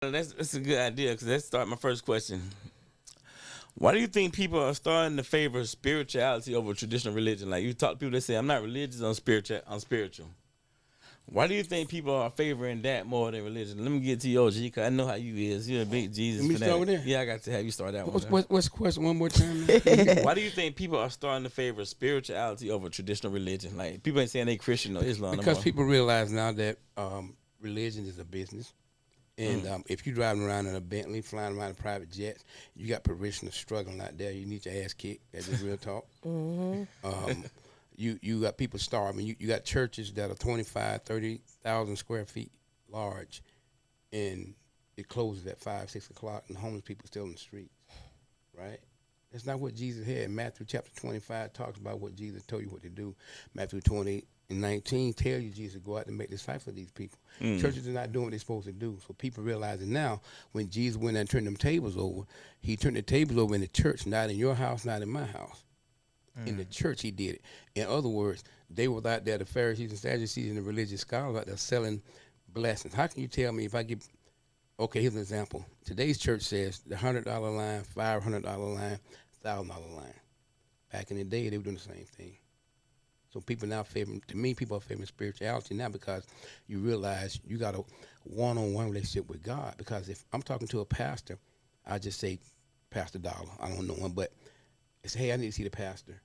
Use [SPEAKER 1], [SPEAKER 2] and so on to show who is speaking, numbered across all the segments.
[SPEAKER 1] That's a good idea because let's start my first question. Why do you think people are starting to favor spirituality over traditional religion? Like you talk to people that say, I'm not religious, I'm spiritual. Why do you think people are favoring that more than religion? Let me get to you, OG, because I know how you is. You're a big Jesus
[SPEAKER 2] Let me start
[SPEAKER 1] fanatic.
[SPEAKER 2] with that.
[SPEAKER 1] Yeah, I got to have you start that one.
[SPEAKER 2] What's the question one more time?
[SPEAKER 1] Why do you think people are starting to favor spirituality over traditional religion? Like people ain't saying they Christian or Islam no
[SPEAKER 2] Because
[SPEAKER 1] more.
[SPEAKER 2] people realize now that religion is a business. And if you're driving around in a Bentley, flying around in private jets, you got parishioners struggling out there. You need your ass kicked. That's just real talk. You got people starving. You got churches that are 25, 30,000 square feet large, and it closes at 5, 6 o'clock, and homeless people still in the streets, right? That's not what Jesus had. Matthew chapter 25 talks about what Jesus told you what to do. Matthew 20:19 tell you Jesus go out and make disciples of these people. Churches are not doing what they're supposed to do. So people realize it now. When Jesus went and turned them tables over, he turned the tables over in the church, not in your house, not in my house. In the church, he did it. In other words, they were out there, the Pharisees and Sadducees and the religious scholars out there selling blessings. How can you tell me if I give, okay, here's an example. Today's church says the $100 line, $500 line, $1,000 line. Back in the day, they were doing the same thing. So people now people are favoring spirituality now because you realize you got a one-on-one relationship with God. Because if I'm talking to a pastor, I just say, Pastor Dollar, I don't know him, but I say, hey, I need to see the pastor.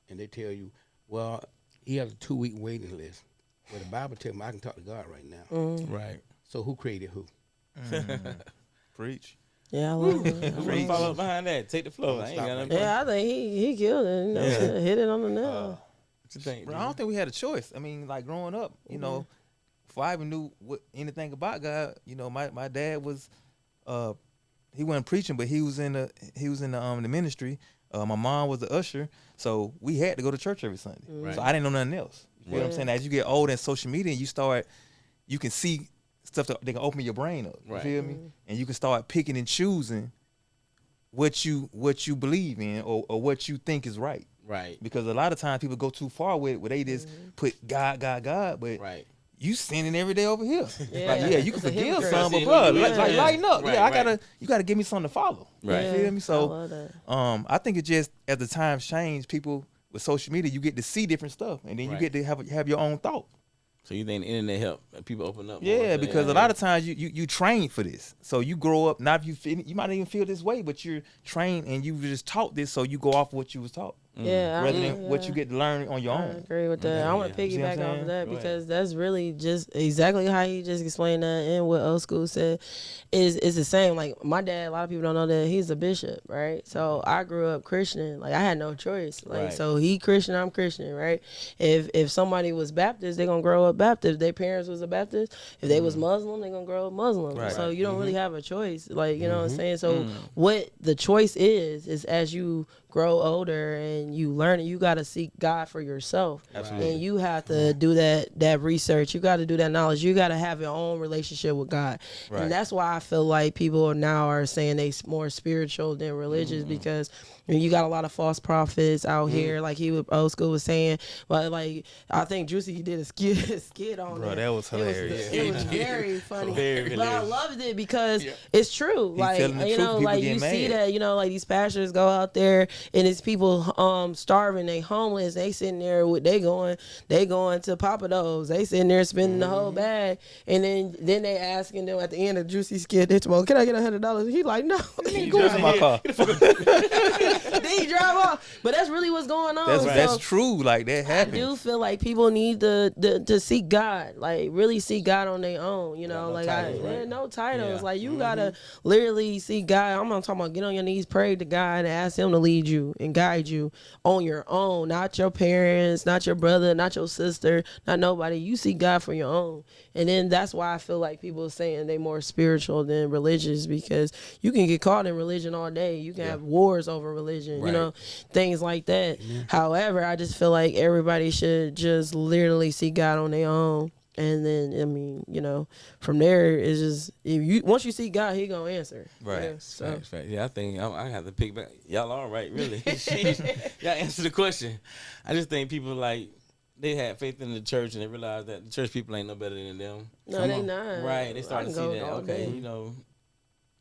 [SPEAKER 2] And they tell you, well, he has a 2-week waiting list. Well, the Bible tells me I can talk to God right now.
[SPEAKER 1] Right.
[SPEAKER 2] So who created who?
[SPEAKER 3] Preach.
[SPEAKER 4] Yeah, I love it.
[SPEAKER 1] I'm gonna follow up behind that. Take the floor. I ain't got nothing.
[SPEAKER 4] Yeah, I think he killed it. You know, hit it on the nail.
[SPEAKER 1] What you think?
[SPEAKER 3] Bro, I don't think we had a choice. I mean, like growing up, you know, before I even knew anything about God, you know, my dad was, he wasn't preaching, but he was in the ministry. My mom was the usher, so we had to go to church every Sunday.
[SPEAKER 1] Right.
[SPEAKER 3] So I didn't know nothing else. You know what I'm saying? As you get older in social media, you can see stuff that can open your brain up. You feel me? And you can start picking and choosing what you believe in or what you think is right.
[SPEAKER 1] Right.
[SPEAKER 3] Because a lot of times people go too far with it, where they just put God, but you sinning every day over here. Like, you can forgive some, but bro, like lighten up. You gotta give me something to follow.
[SPEAKER 1] Right.
[SPEAKER 3] You feel me? So
[SPEAKER 4] I
[SPEAKER 3] I think it just, as the times change, people with social media, you get to see different stuff, and then you get to have your own thought.
[SPEAKER 1] So you think the internet help people open up?
[SPEAKER 3] Yeah, because a lot of times you train for this. So you grow up, not you might not even feel this way, but you're trained and you were just taught this, so you go off what you was taught.
[SPEAKER 4] Yeah,
[SPEAKER 3] rather than what you get to learn on your own.
[SPEAKER 4] I agree with that. I want to piggyback off of that because that's really just exactly how you just explained that, and what old school said is the same. Like my dad, a lot of people don't know that he's a bishop, right? So I grew up Christian. Like I had no choice. Like so he Christian, I'm Christian, right? If somebody was Baptist, they're gonna grow up Baptist. If their parents was a Baptist, if they was Muslim, they're gonna grow up Muslim.
[SPEAKER 3] Right.
[SPEAKER 4] So you don't really have a choice. Like you know what I'm saying? So what the choice is as you grow older and you learn it, you got to seek God for yourself.
[SPEAKER 3] Absolutely.
[SPEAKER 4] And you have to do that research. You got to do that knowledge. You got to have your own relationship with God.
[SPEAKER 3] Right.
[SPEAKER 4] And that's why I feel like people now are saying they more spiritual than religious because you got a lot of false prophets out here, like old school was saying. But like I think Juicy did a skit on
[SPEAKER 3] Bro,
[SPEAKER 4] it.
[SPEAKER 3] that was hilarious.
[SPEAKER 4] It was very funny.
[SPEAKER 1] Very
[SPEAKER 4] but I loved it because it's true. Like
[SPEAKER 3] telling the
[SPEAKER 4] you
[SPEAKER 3] truth,
[SPEAKER 4] know,
[SPEAKER 3] people
[SPEAKER 4] like
[SPEAKER 3] get
[SPEAKER 4] you see
[SPEAKER 3] mad.
[SPEAKER 4] that, you know, like these pastors go out there and it's people starving, they homeless, they sitting there with they going to Papa Do's, they sitting there spending the whole bag, and then they asking them at the end of Juicy skit, they tomorrow, can I get $100? He like, no.
[SPEAKER 3] You go to my car.
[SPEAKER 4] Then he drive off. But that's really what's going on.
[SPEAKER 3] That's true. Like that happens.
[SPEAKER 4] I do feel like people need to seek God, like really seek God on their own. You know, no titles. Like you gotta literally seek God. I'm not talking about get on your knees, pray to God, and ask Him to lead you and guide you on your own. Not your parents, not your brother, not your sister, not nobody. You seek God for your own. And then that's why I feel like people are saying they more spiritual than religious, because you can get caught in religion all day. You can have wars over religion, you know, things like that. However, I just feel like everybody should just literally see God on their own. And then, I mean, you know, from there, it's just, once you see God, He gonna answer.
[SPEAKER 3] Right.
[SPEAKER 4] Yeah, so.
[SPEAKER 1] Facts. Yeah, I think I have to pick back. Y'all all right, really. Y'all answer the question. I just think people like, they had faith in the church and they realized that the church people ain't no better than them.
[SPEAKER 4] No, they not.
[SPEAKER 1] Right. They started to see that. Okay,
[SPEAKER 4] day.
[SPEAKER 1] you know,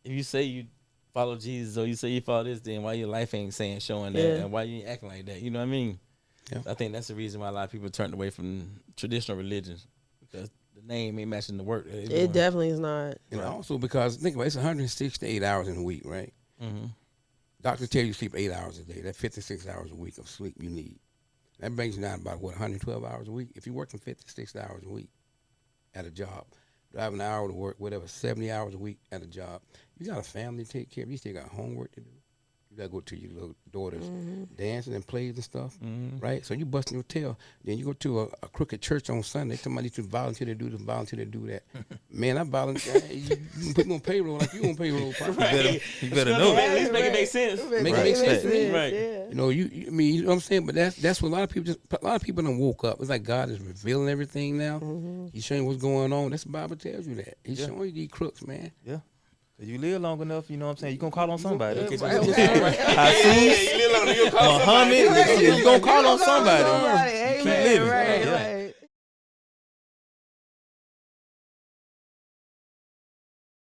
[SPEAKER 1] if you say you follow Jesus or you say you follow this, then why your life ain't showing that, and why you ain't acting like that? You know what I mean?
[SPEAKER 2] Yeah.
[SPEAKER 1] I think that's the reason why a lot of people turned away from traditional religions, because the name ain't matching the work.
[SPEAKER 4] It definitely is not.
[SPEAKER 2] And also because think about it, it's 168 hours in a week, right?
[SPEAKER 1] Mm-hmm.
[SPEAKER 2] Doctors tell you sleep 8 hours a day. That's 56 hours a week of sleep you need. That brings you down about 112 hours a week. If you're working 56 hours a week at a job, driving an hour to work, whatever, 70 hours a week at a job, you got a family to take care of. You still got homework to do. You got to go to your little daughter's dancing and plays and stuff, right? So you busting your tail. Then you go to a crooked church on Sunday. Somebody to volunteer to do this, volunteer to do that. Man, I volunteer. You can put me on payroll like you on payroll.
[SPEAKER 3] You better know.
[SPEAKER 1] At least make it make sense.
[SPEAKER 2] Make it make sense to me.
[SPEAKER 1] Right.
[SPEAKER 2] You know, I mean, you know what I'm saying? But that's what a lot of people done woke up. It's like God is revealing everything now. He's showing you what's going on. That's the Bible tells you that. He's showing you these crooks, man.
[SPEAKER 3] Yeah. You live long enough, you know what I'm saying? You're going to call on somebody.
[SPEAKER 2] You
[SPEAKER 3] Muhammad, you're going to call on somebody.
[SPEAKER 4] Amen.
[SPEAKER 3] Keep living.
[SPEAKER 4] Right.